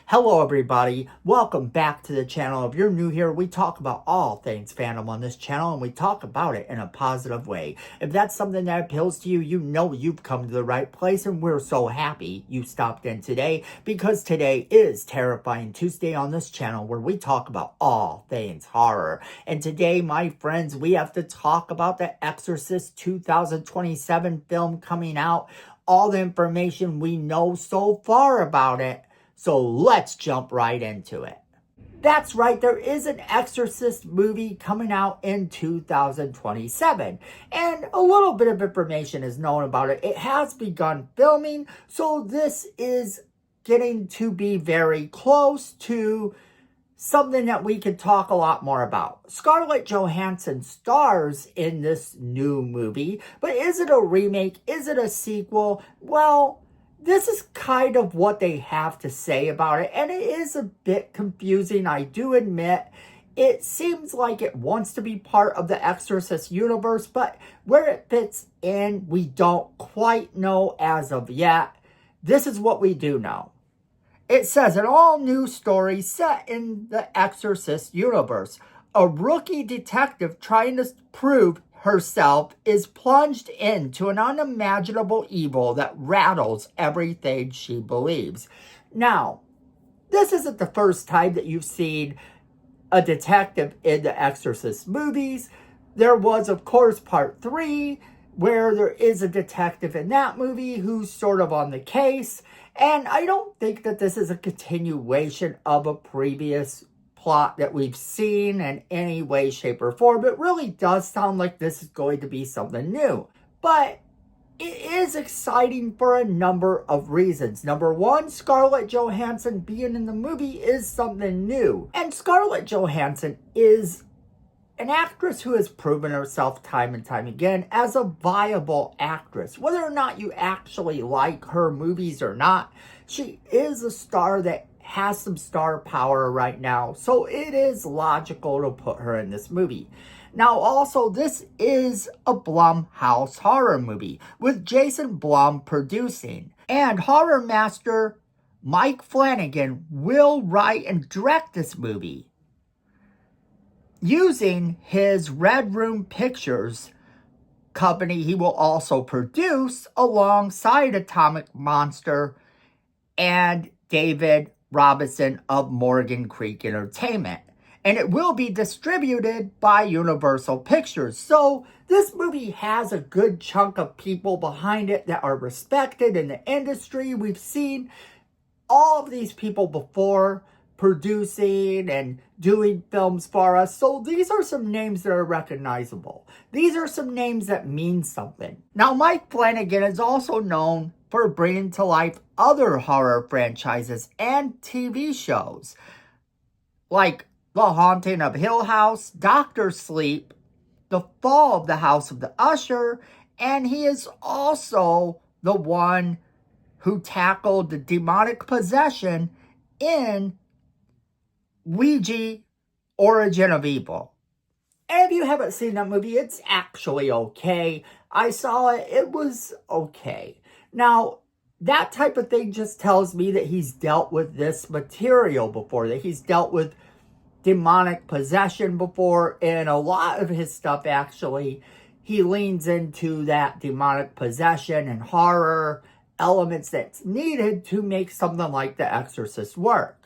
Hello everybody, welcome back to the channel. If you're new here, we talk about all things fandom on this channel and we talk about it in a positive way. If that's something that appeals to you, you know you've come to the right place and we're so happy you stopped in today because today is Terrifying Tuesday on this channel where we talk about all things horror. And today, my friends, we have to talk about the Exorcist 2027 film coming out, all the information we know so far about it. So let's jump right into it. That's right, there is an Exorcist movie coming out in 2027. And a little bit of information is known about it. It has begun filming, so this is getting to be very close to something that we could talk a lot more about. Scarlett Johansson stars in this new movie, but is it a remake? Is it a sequel? Well, this is kind of what they have to say about it, and it is a bit confusing, I do admit. It seems like it wants to be part of the Exorcist universe, but where it fits in, we don't quite know as of yet. This is what we do know. It says, an all-new story set in the Exorcist universe. A rookie detective trying to prove herself is plunged into an unimaginable evil that rattles everything she believes. Now, this isn't the first time that you've seen a detective in the Exorcist movies. There was, of course, part 3, where there is a detective in that movie who's sort of on the case. And I don't think that this is a continuation of a previous plot that we've seen in any way, shape, or form. It really does sound like this is going to be something new. But it is exciting for a number of reasons. Number one, Scarlett Johansson being in the movie is something new. And Scarlett Johansson is an actress who has proven herself time and time again as a viable actress. Whether or not you actually like her movies or not, she is a star that has some star power right now. So it is logical to put her in this movie. Now also, this is a Blumhouse horror movie with Jason Blum producing. And horror master Mike Flanagan will write and direct this movie, using his Red Room Pictures company. He will also produce alongside Atomic Monster and David Robinson of Morgan Creek Entertainment. And it will be distributed by Universal Pictures. So this movie has a good chunk of people behind it that are respected in the industry. We've seen all of these people before producing and doing films for us. So these are some names that are recognizable. These are some names that mean something. Now, Mike Flanagan is also known for bringing to life other horror franchises and TV shows like The Haunting of Hill House, Doctor Sleep, The Fall of the House of the Usher, and he is also the one who tackled the demonic possession in Ouija, Origin of Evil. And if you haven't seen that movie, it's actually okay. I saw it, it was okay. Now, that type of thing just tells me that he's dealt with this material before, that he's dealt with demonic possession before, and a lot of his stuff actually, he leans into that demonic possession and horror elements that's needed to make something like The Exorcist work.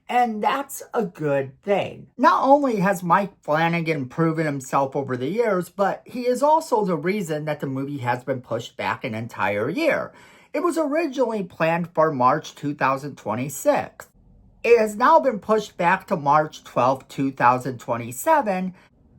And that's a good thing. Not only has Mike Flanagan proven himself over the years, but he is also the reason that the movie has been pushed back an entire year. It was originally planned for March 2026. It has now been pushed back to March 12, 2027,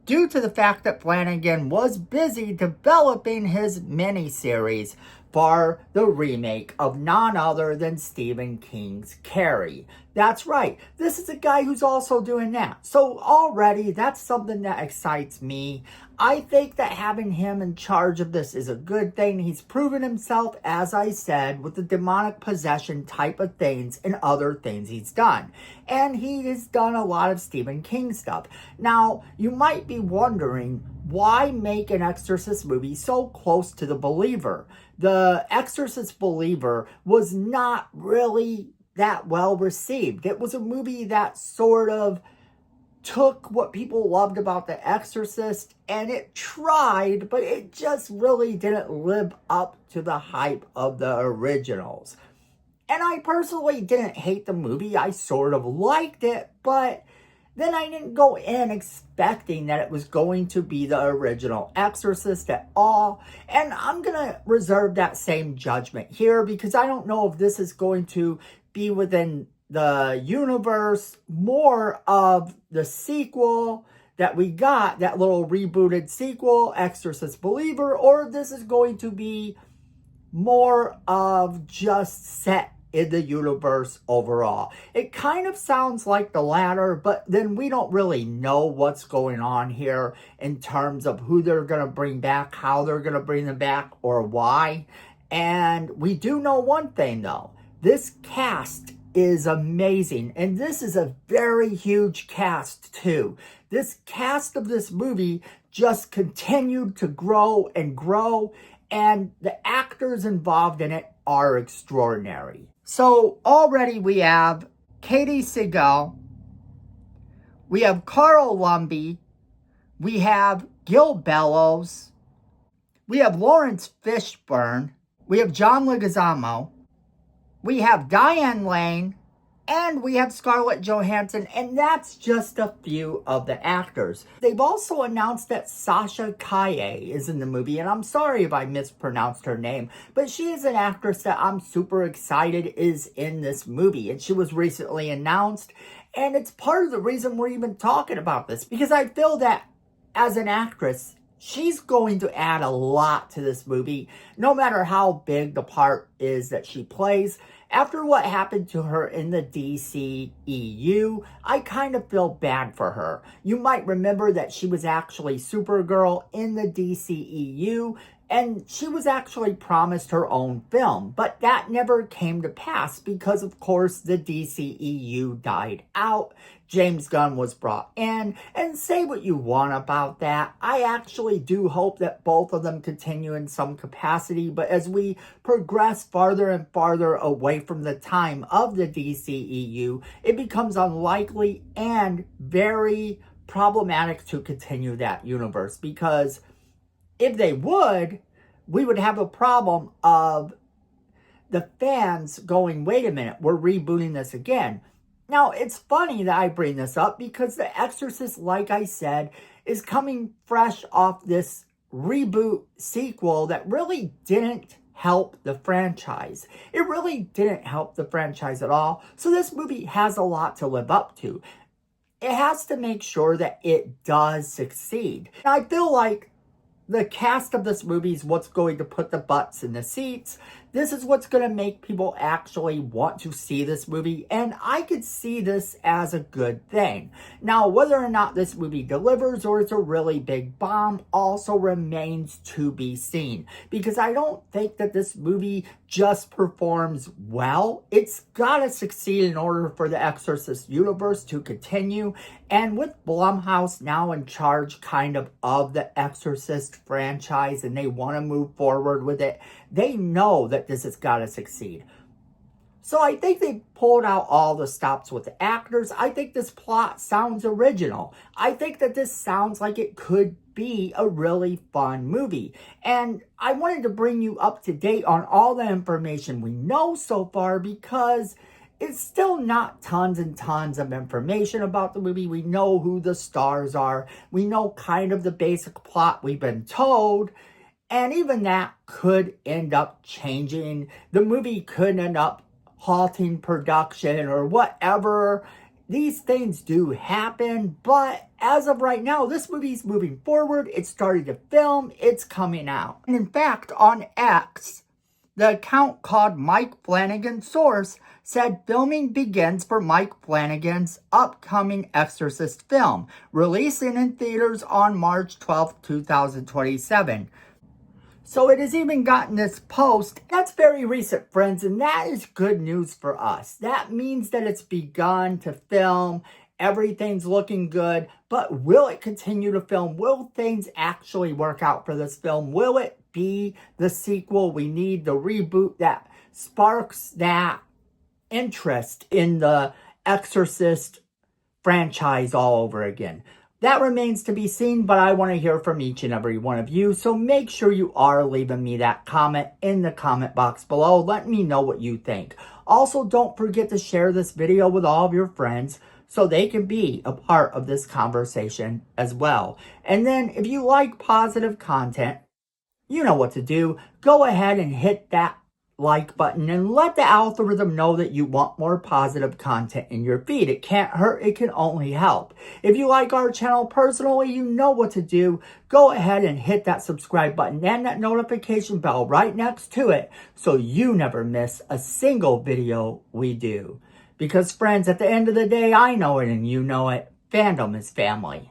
due to the fact that Flanagan was busy developing his miniseries for the remake of none other than Stephen King's Carrie. That's right, this is a guy who's also doing that. So already, that's something that excites me. I think that having him in charge of this is a good thing. He's proven himself, as I said, with the demonic possession type of things and other things he's done. And he has done a lot of Stephen King stuff. Now, you might be wondering, why make an Exorcist movie so close to The Believer? The Exorcist Believer was not really that well received. It was a movie that sort of took what people loved about The Exorcist and it tried, but it just really didn't live up to the hype of the originals. And I personally didn't hate the movie. I sort of liked it, but then I didn't go in expecting that it was going to be the original Exorcist at all. And I'm going to reserve that same judgment here because I don't know if this is going to be within the universe more of the sequel that we got, that little rebooted sequel, Exorcist Believer, or this is going to be more of just set in the universe overall. It kind of sounds like the latter, but then we don't really know what's going on here in terms of who they're going to bring back, how they're going to bring them back, or why. And we do know one thing though. This cast is amazing. And this is a very huge cast too. This cast of this movie just continued to grow and grow. And the actors involved in it are extraordinary. So already we have Katie Siegel, we have Carl Lumbly, we have Gil Bellows, we have Lawrence Fishburne, we have John Leguizamo, we have Diane Lane, and we have Scarlett Johansson, and that's just a few of the actors. They've also announced that Sasha Calle is in the movie, and I'm sorry if I mispronounced her name, but she is an actress that I'm super excited is in this movie, and she was recently announced, and it's part of the reason we're even talking about this, because I feel that as an actress, she's going to add a lot to this movie, no matter how big the part is that she plays. After what happened to her in the DCEU, I kind of feel bad for her. You might remember that she was actually Supergirl in the DCEU, and she was actually promised her own film, but that never came to pass because, of course, the DCEU died out. James Gunn was brought in, and say what you want about that. I actually do hope that both of them continue in some capacity, but as we progress farther and farther away from the time of the DCEU, it becomes unlikely and very problematic to continue that universe, because if they would, we would have a problem of the fans going, wait a minute, we're rebooting this again. Now, it's funny that I bring this up because The Exorcist, like I said, is coming fresh off this reboot sequel that really didn't help the franchise. It really didn't help the franchise at all. So this movie has a lot to live up to. It has to make sure that it does succeed. And I feel like the cast of this movie is what's going to put the butts in the seats. This is what's going to make people actually want to see this movie, and I could see this as a good thing. Now, whether or not this movie delivers or it's a really big bomb also remains to be seen, because I don't think that this movie just performs well. It's got to succeed in order for the Exorcist universe to continue, and with Blumhouse now in charge kind of the Exorcist franchise, and they want to move forward with it, they know that this has got to succeed. So I think they pulled out all the stops with the actors. I think this plot sounds original. I think that this sounds like it could be a really fun movie. And I wanted to bring you up to date on all the information we know so far, because it's still not tons and tons of information about the movie. We know who the stars are. We know kind of the basic plot we've been told. And even that could end up changing. The movie could end up halting production or whatever. These things do happen, but as of right now, this movie's moving forward. It's starting to film. It's coming out. And in fact, on X, the account called Mike Flanagan Source said filming begins for Mike Flanagan's upcoming Exorcist film, releasing in theaters on March 12, 2027. So it has even gotten this post. That's very recent, friends, and that is good news for us. That means that it's begun to film. Everything's looking good, but will it continue to film? Will things actually work out for this film? Will it be the sequel we need, the reboot that sparks that interest in the Exorcist franchise all over again. That remains to be seen, but I want to hear from each and every one of you. So make sure you are leaving me that comment in the comment box below. Let me know what you think. Also, don't forget to share this video with all of your friends so they can be a part of this conversation as well. And then if you like positive content, you know what to do. Go ahead and hit that like button and let the algorithm know that you want more positive content in your feed. It can't hurt, it can only help. If you like our channel personally, you know what to do. Go ahead and hit that subscribe button and that notification bell right next to it so you never miss a single video we do. Because friends, at the end of the day, I know it and you know it, fandom is family.